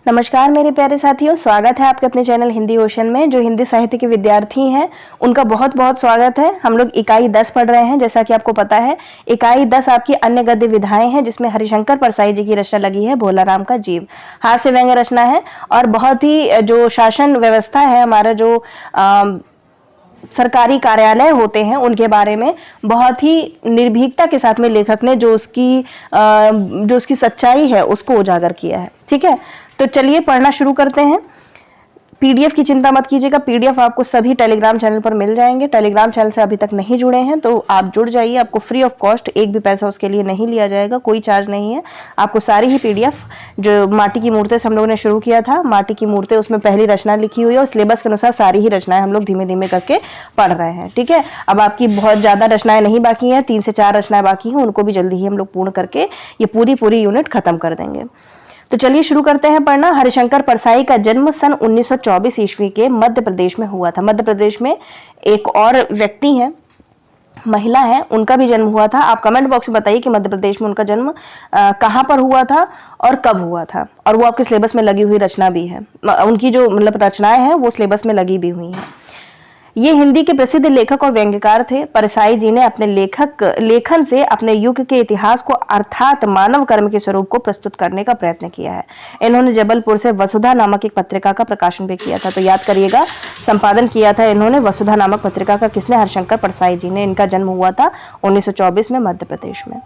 नमस्कार मेरे प्यारे साथियों, स्वागत है आपके अपने चैनल हिंदी ओशन में। जो हिंदी साहित्य के विद्यार्थी हैं उनका बहुत बहुत स्वागत है। हम लोग इकाई 10 पढ़ रहे हैं। जैसा कि आपको पता है, इकाई 10 आपकी अन्य गद्य विधाएं हैं, जिसमें हरिशंकर परसाई जी की रचना लगी है भोलाराम का जीव। हास्य व्यंग्य रचना है और बहुत ही जो शासन व्यवस्था है, हमारा जो सरकारी कार्यालय होते हैं, उनके बारे में बहुत ही निर्भीकता के साथ में लेखक ने जो उसकी सच्चाई है उसको उजागर किया है। ठीक है, तो चलिए पढ़ना शुरू करते हैं। पीडीएफ की चिंता मत कीजिएगा, पीडीएफ आपको सभी टेलीग्राम चैनल पर मिल जाएंगे। टेलीग्राम चैनल से अभी तक नहीं जुड़े हैं तो आप जुड़ जाइए, आपको फ्री ऑफ कॉस्ट, एक भी पैसा उसके लिए नहीं लिया जाएगा, कोई चार्ज नहीं है। आपको सारी ही पीडीएफ, जो माटी की मूर्तें से हम लोगों ने शुरू किया था, माटी की मूर्तें, उसमें पहली रचना लिखी हुई है और सिलेबस के अनुसार सारी ही रचनाएं हम लोग धीमे धीमे करके पढ़ रहे हैं। ठीक है, अब आपकी बहुत ज्यादा रचनाएं नहीं बाकी हैं, 3 से 4 रचनाएं बाकी हैं, उनको भी जल्दी ही हम लोग पूर्ण करके ये पूरी यूनिट खत्म कर देंगे। तो चलिए शुरू करते हैं पढ़ना। हरिशंकर परसाई का जन्म सन 1924 ईस्वी के मध्य प्रदेश में हुआ था। मध्य प्रदेश में एक और व्यक्ति हैं, महिला है, उनका भी जन्म हुआ था। आप कमेंट बॉक्स में बताइए कि मध्य प्रदेश में उनका जन्म कहाँ पर हुआ था और कब हुआ था, और वो आपके सिलेबस में लगी हुई रचना भी है। उनकी जो मतलब रचनाएं हैं वो सिलेबस में लगी भी हुई हैं। ये हिंदी के प्रसिद्ध लेखक और व्यंग्यकार थे। परसाई जी ने अपने लेखन से अपने युग के इतिहास को अर्थात मानव कर्म के स्वरूप को प्रस्तुत करने का प्रयत्न किया है। इन्होंने जबलपुर से वसुधा नामक एक पत्रिका का प्रकाशन भी किया था। तो याद करिएगा, संपादन किया था इन्होंने वसुधा नामक पत्रिका का। किसने? हरिशंकर परसाई जी ने। इनका जन्म हुआ था 1924 में मध्य प्रदेश में।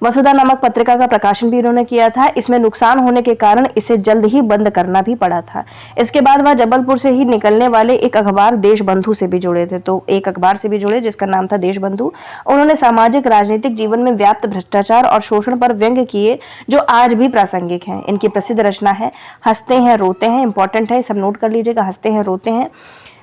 वसुधा नामक पत्रिका का प्रकाशन भी इन्होंने किया था। इसमें नुकसान होने के कारण इसे जल्द ही बंद करना भी पड़ा था। इसके बाद वह जबलपुर से ही निकलने वाले एक अखबार देशबंधु से भी जुड़े थे। तो एक अखबार से भी जुड़े जिसका नाम था देशबंधु। उन्होंने सामाजिक राजनीतिक जीवन में व्याप्त भ्रष्टाचार और शोषण पर व्यंग्य किए, जो आज भी प्रासंगिक हैं। इनकी प्रसिद्ध रचना है हंसते हैं रोते हैं। इंपॉर्टेंट है, सब नोट कर लीजिएगा। हंसते हैं रोते हैं,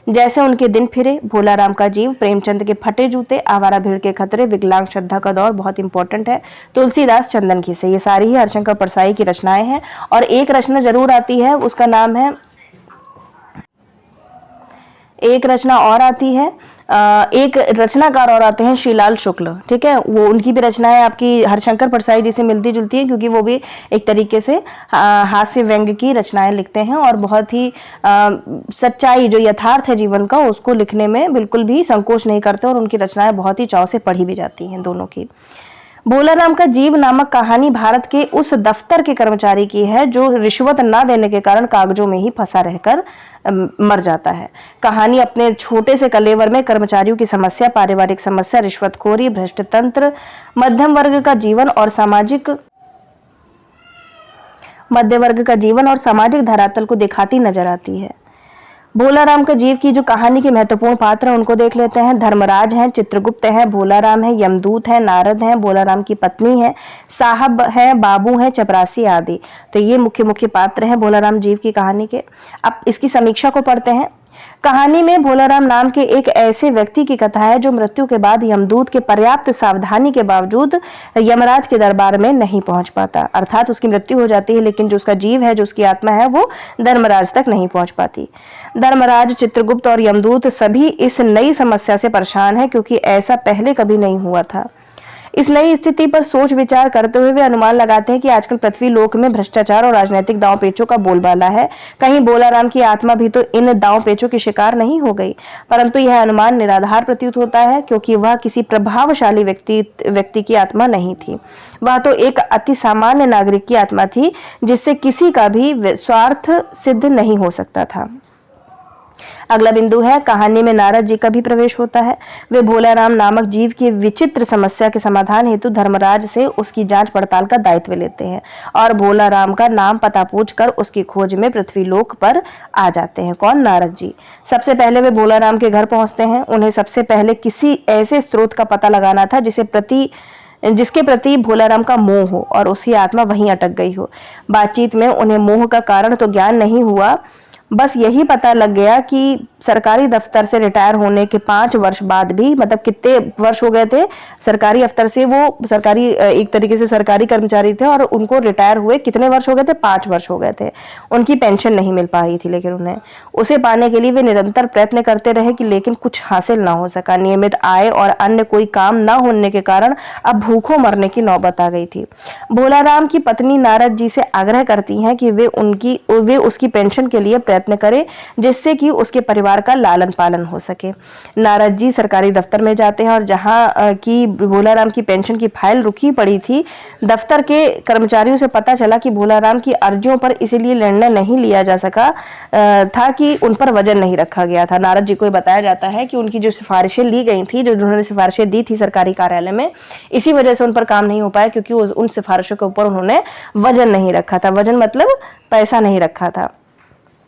जैसे उनके दिन फिरे, भोलाराम का जीव, प्रेमचंद के फटे जूते, आवारा भीड़ के खतरे, विकलांग श्रद्धा का दौर, बहुत इंपॉर्टेंट है, तुलसीदास चंदन घिसे। ये सारी ही हरिशंकर परसाई की रचनाएं हैं। और एक रचना जरूर आती है, उसका नाम है, एक रचना और आती है, एक रचनाकार और आते हैं श्रीलाल शुक्ल। ठीक है, वो उनकी भी रचनाएं आपकी हरिशंकर परसाई जी से मिलती जुलती है, क्योंकि वो भी एक तरीके से हास्य व्यंग्य की रचनाएं लिखते हैं और बहुत ही सच्चाई, जो यथार्थ है जीवन का, उसको लिखने में बिल्कुल भी संकोच नहीं करते और उनकी रचनाएं बहुत ही चाव से पढ़ी भी जाती हैं, दोनों की। भोलाराम का जीव नामक कहानी भारत के उस दफ्तर के कर्मचारी की है जो रिश्वत ना देने के कारण कागजों में ही फंसा रहकर मर जाता है। कहानी अपने छोटे से कलेवर में कर्मचारियों की समस्या, पारिवारिक समस्या, रिश्वतखोरी, भ्रष्ट तंत्र, मध्यम वर्ग का जीवन और सामाजिक धरातल को दिखाती नजर आती है। भोलाराम का जीव की जो कहानी के महत्वपूर्ण पात्र हैं उनको देख लेते हैं। धर्मराज हैं, चित्रगुप्त हैं, भोलाराम है, यमदूत हैं, नारद हैं, भोलाराम की पत्नी है, साहब है, बाबू है, चपरासी आदि। तो ये मुख्य पात्र हैं भोलाराम जीव की कहानी के। अब इसकी समीक्षा को पढ़ते हैं। कहानी में भोलाराम नाम के एक ऐसे व्यक्ति की कथा है जो मृत्यु के बाद यमदूत के पर्याप्त सावधानी के बावजूद यमराज के दरबार में नहीं पहुंच पाता। अर्थात उसकी मृत्यु हो जाती है, लेकिन जो उसका जीव है, जो उसकी आत्मा है, वो धर्मराज तक नहीं पहुंच पाती। धर्मराज, चित्रगुप्त और यमदूत सभी इस नई समस्या से परेशान है, क्योंकि ऐसा पहले कभी नहीं हुआ था। इस नई स्थिति पर सोच विचार करते हुए वे अनुमान लगाते हैं कि आजकल पृथ्वी लोक में भ्रष्टाचार और राजनीतिक दांव पेचों का बोलबाला है। कहीं भोलाराम की आत्मा भी तो इन दांव पेचों की शिकार नहीं हो गई। परंतु यह अनुमान निराधार प्रतीत होता है, क्योंकि वह किसी प्रभावशाली व्यक्ति की आत्मा नहीं थी। वह तो एक अति सामान्य नागरिक की आत्मा थी, जिससे किसी का भी स्वार्थ सिद्ध नहीं हो सकता था। अगला बिंदु है, कहानी में नारद जी का भी प्रवेश होता है। वे भोलाराम नामक जीव की विचित्र समस्या के समाधान हेतु धर्मराज से उसकी जांच पड़ताल का दायित्व लेते हैं और भोलाराम का नाम पता पूछकर उसकी खोज में पृथ्वीलोक पर आ जाते हैं। कौन? नारद जी। सबसे पहले वे भोलाराम के घर पहुंचते हैं। उन्हें सबसे पहले किसी ऐसे स्रोत का पता लगाना था जिसके प्रति भोलाराम का मोह हो और उसकी आत्मा वहीं अटक गई हो। बातचीत में उन्हें मोह का कारण तो ज्ञान नहीं हुआ, बस यही पता लग गया कि सरकारी दफ्तर से रिटायर होने के 5 वर्ष बाद भी, मतलब कितने वर्ष हो गए थे सरकारी दफ्तर से, वो सरकारी एक तरीके से सरकारी कर्मचारी थे और उनको रिटायर हुए कितने वर्ष हो गए थे, 5 वर्ष हो गए थे। उनकी पेंशन नहीं मिल पाई थी, लेकिन उन्हें उसे पाने के लिए वे निरंतर प्रयत्न करते रहे कि लेकिन कुछ हासिल ना हो सका। नियमित आय और अन्य कोई काम न होने के कारण अब भूखों मरने की नौबत आ गई थी। भोलाराम की पत्नी नारद जी से आग्रह करती हैं कि वे उसकी पेंशन के लिए प्रयत्न करें, जिससे कि उसके परिवार का लालन पालन हो सके। नारद जी सरकारी दफ्तर में जाते हैं और जहां की भोलाराम की पेंशन की फाइल रुकी पड़ी थी, दफ्तर के कर्मचारियों से पता चला कि भोलाराम की अर्जियों पर इसलिए निर्णय नहीं लिया जा सका था कि उन पर वजन नहीं रखा गया था। नारद जी को बताया जाता है कि उनकी जो सिफारिशें ली गई थी, जो उन्होंने सिफारिशें दी थी सरकारी कार्यालय में, इसी वजह से उन पर काम नहीं हो पाया, क्योंकि उन सिफारिशों के ऊपर उन्होंने वजन नहीं रखा था। वजन मतलब पैसा नहीं रखा था,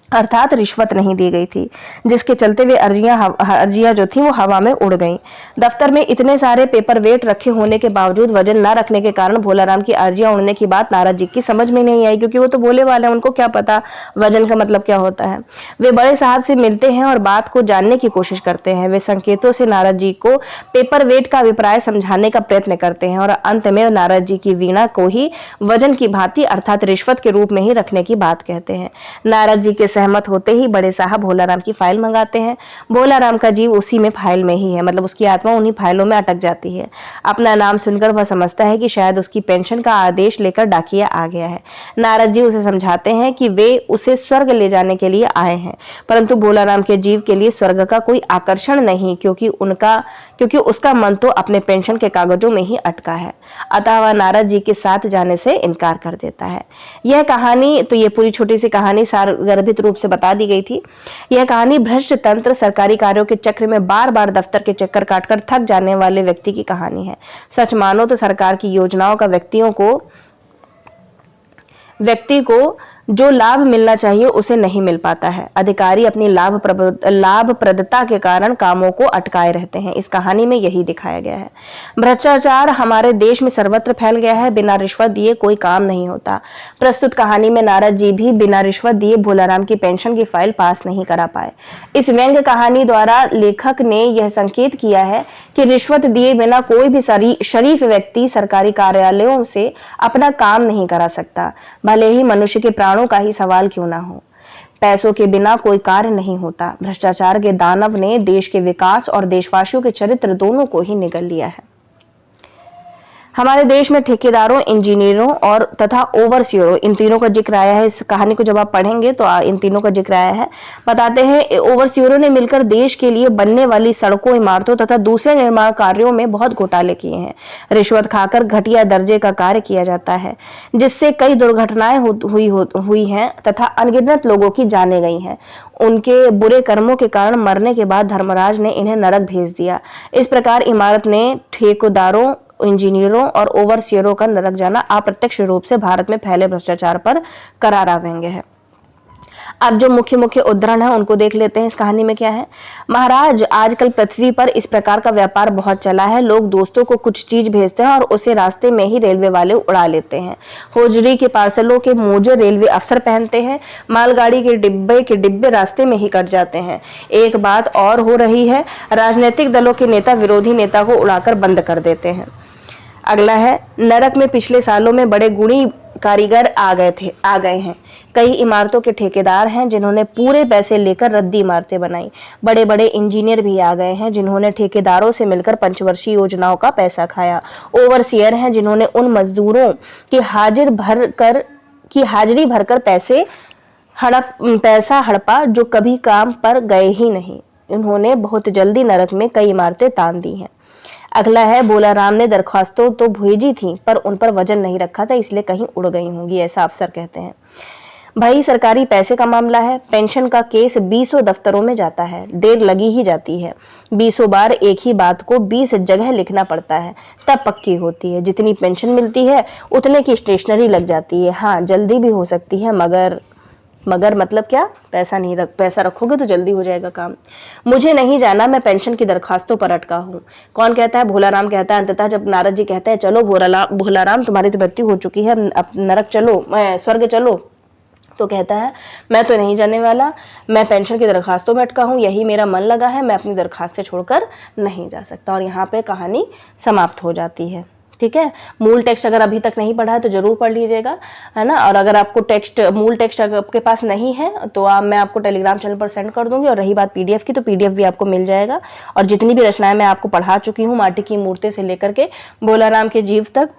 अर्थात रिश्वत नहीं दी गई थी, जिसके चलते वे अर्जियां जो थी वो हवा में उड़ गईं। दफ्तर में इतने सारे पेपर वेट रखे होने के बावजूद वजन न रखने के कारण भोलाराम की अर्जियां उड़ने की बात नारद जी की समझ में नहीं आई, क्योंकि वो तो भोले वाले हैं, उनको क्या पता वजन का मतलब क्या होता है। वे बड़े साहब से मिलते हैं और बात को जानने की कोशिश करते हैं। वे संकेतों से नारद जी को पेपर वेट का अभिप्राय समझाने का प्रयत्न करते हैं और अंत में नारद जी की वीणा को ही वजन की भांति अर्थात रिश्वत के रूप में ही रखने की बात कहते हैं। नारद जी के सहमत होते ही बड़े साहब भोलाराम की फाइल मंगाते हैं। भोलाराम का जीव उसी में फाइल में ही है, मतलब उसकी आत्मा उन्हीं फाइलों में अटक जाती है। अपना नाम सुनकर वह समझता है कि शायद उसकी पेंशन का आदेश लेकर डाकिया आ गया है। नारद जी उसे समझाते हैं कि वे उसे स्वर्ग ले जाने के लिए आए हैं, परंतु भोलाराम के जीव के लिए स्वर्ग का कोई आकर्षण नहीं, क्योंकि उसका मन तो अपने पेंशन के कागजों में ही अटका है। अतः वह नारद जी के साथ जाने से इनकार कर देता है। यह कहानी, तो ये पूरी छोटी सी कहानी सारगर्भित रूप से बता दी गई थी। यह कहानी भ्रष्ट तंत्र, सरकारी कार्यों के चक्र में बार बार दफ्तर के चक्कर काटकर थक जाने वाले व्यक्ति की कहानी है। सच मानो तो सरकार की योजनाओं का व्यक्ति को जो लाभ मिलना चाहिए उसे नहीं मिल पाता है। अधिकारी अपनी लाभप्रदता के कारण कामों को अटकाए रहते हैं। इस कहानी में यही दिखाया गया है। भ्रष्टाचार हमारे देश में सर्वत्र फैल गया है। बिना रिश्वत दिए कोई काम नहीं होता। प्रस्तुत कहानी में नारद जी भी बिना रिश्वत दिए भोलाराम की पेंशन की फाइल पास नहीं करा पाए। इस व्यंग्य कहानी द्वारा लेखक ने यह संकेत किया है कि रिश्वत दिए बिना कोई भी शरीफ व्यक्ति सरकारी कार्यालयों से अपना काम नहीं करा सकता, भले ही मनुष्य के प्राणों का ही सवाल क्यों ना हो। पैसों के बिना कोई कार्य नहीं होता। भ्रष्टाचार के दानव ने देश के विकास और देशवासियों के चरित्र दोनों को ही निगल लिया है। हमारे देश में ठेकेदारों, इंजीनियरों और तथा ओवरसियरों, इन तीनों का जिक्र आया है। इस कहानी को जब आप पढ़ेंगे तो इन तीनों का जिक्र आया है। बताते हैं ओवरसियरों ने मिलकर देश के लिए बनने वाली सड़कों, इमारतों तथा दूसरे निर्माण कार्यों में बहुत घोटाले किए हैं। रिश्वत खाकर घटिया दर्जे का कार्य किया जाता है, जिससे कई दुर्घटनाएं हुई हैं तथा अनगिनत लोगों की जानें गई हैं। उनके बुरे कर्मों के कारण मरने के बाद धर्मराज ने इन्हें नरक भेज दिया। इस प्रकार इमारत ने ठेकेदारों, इंजीनियरों और ओवरसियरों का नरक जाना अप्रत्यक्ष रूप से भारत में फैले भ्रष्टाचार पर करारा व्यंग्य है। अब जो मुख्य मुख्य उदाहरण है उनको देख लेते हैं। इस कहानी में क्या है? महाराज, आजकल पृथ्वी पर इस प्रकार का व्यापार बहुत चला है। लोग दोस्तों को कुछ चीज भेजते हैं और उसे रास्ते में ही रेलवे वाले उड़ा लेते हैं। होजरी के पार्सलों के मोजे रेलवे अफसर पहनते हैं। मालगाड़ी के डिब्बे रास्ते में ही कट जाते हैं। एक बात और हो रही है, राजनीतिक दलों के नेता विरोधी नेता को उड़ाकर बंद कर देते हैं। अगला है, नरक में पिछले सालों में बड़े गुणी कारीगर आ गए हैं। कई इमारतों के ठेकेदार हैं जिन्होंने पूरे पैसे लेकर रद्दी इमारतें बनाई। बड़े बड़े इंजीनियर भी आ गए हैं जिन्होंने ठेकेदारों से मिलकर पंचवर्षीय योजनाओं का पैसा खाया। ओवरसियर हैं जिन्होंने उन मजदूरों की हाजिरी भरकर पैसा हड़पा जो कभी काम पर गए ही नहीं। उन्होंने बहुत जल्दी नरक में कई इमारतें तान दी हैं। अगला है, भोलाराम ने दरखास्तों तो भेजी थी पर उन पर वजन नहीं रखा था, इसलिए कहीं उड़ गई होंगी, ऐसा अफसर कहते हैं। भाई, सरकारी पैसे का मामला है। पेंशन का केस 20 दफ्तरों में जाता है, देर लगी ही जाती है। 20 बार एक ही बात को 20 जगह लिखना पड़ता है, तब पक्की होती है। जितनी पेंशन मिलती है उतने की स्टेशनरी लग जाती है। हाँ, जल्दी भी हो सकती है, मगर मतलब क्या? पैसा रखोगे तो जल्दी हो जाएगा काम। मुझे नहीं जाना, मैं पेंशन की दरखास्तों पर अटका हूँ। कौन कहता है? भोलाराम कहता है। अंततः जब नारद जी कहते हैं, चलो भोलाराम, तुम्हारी तो मृत्यु हो चुकी है, अब नरक चलो, स्वर्ग चलो, तो कहता है मैं तो नहीं जाने वाला, मैं पेंशन की दरखास्तों में अटका हूँ, यही मेरा मन लगा है, मैं अपनी दरखास्तें छोड़कर नहीं जा सकता। और यहाँ पे कहानी समाप्त हो जाती है। ठीक है, मूल टेक्स्ट अगर अभी तक नहीं पढ़ा है तो जरूर पढ़ लीजिएगा, है ना। और अगर आपको मूल टेक्स्ट अगर आपके पास नहीं है तो मैं आपको टेलीग्राम चैनल पर सेंड कर दूंगी। और रही बात पीडीएफ की, तो पीडीएफ भी आपको मिल जाएगा। और जितनी भी रचनाएं मैं आपको पढ़ा चुकी हूँ, माटी की मूर्ति से लेकर के बोलाराम के जीव तक,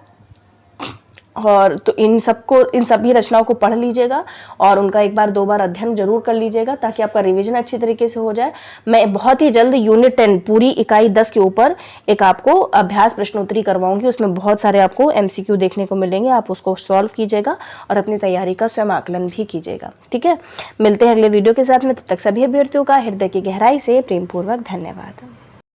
और तो इन सभी रचनाओं को पढ़ लीजिएगा और उनका एक बार 2 बार अध्ययन जरूर कर लीजिएगा, ताकि आपका रिवीजन अच्छी तरीके से हो जाए। मैं बहुत ही जल्द यूनिट 10 पूरी इकाई 10 के ऊपर एक आपको अभ्यास प्रश्नोत्तरी करवाऊंगी। उसमें बहुत सारे आपको एमसीक्यू देखने को मिलेंगे, आप उसको सॉल्व कीजिएगा और अपनी तैयारी का स्वयं आकलन भी कीजिएगा। ठीक है, मिलते हैं अगले वीडियो के साथ में। तब तक सभी अभ्यर्थियों का हृदय की गहराई से प्रेमपूर्वक धन्यवाद।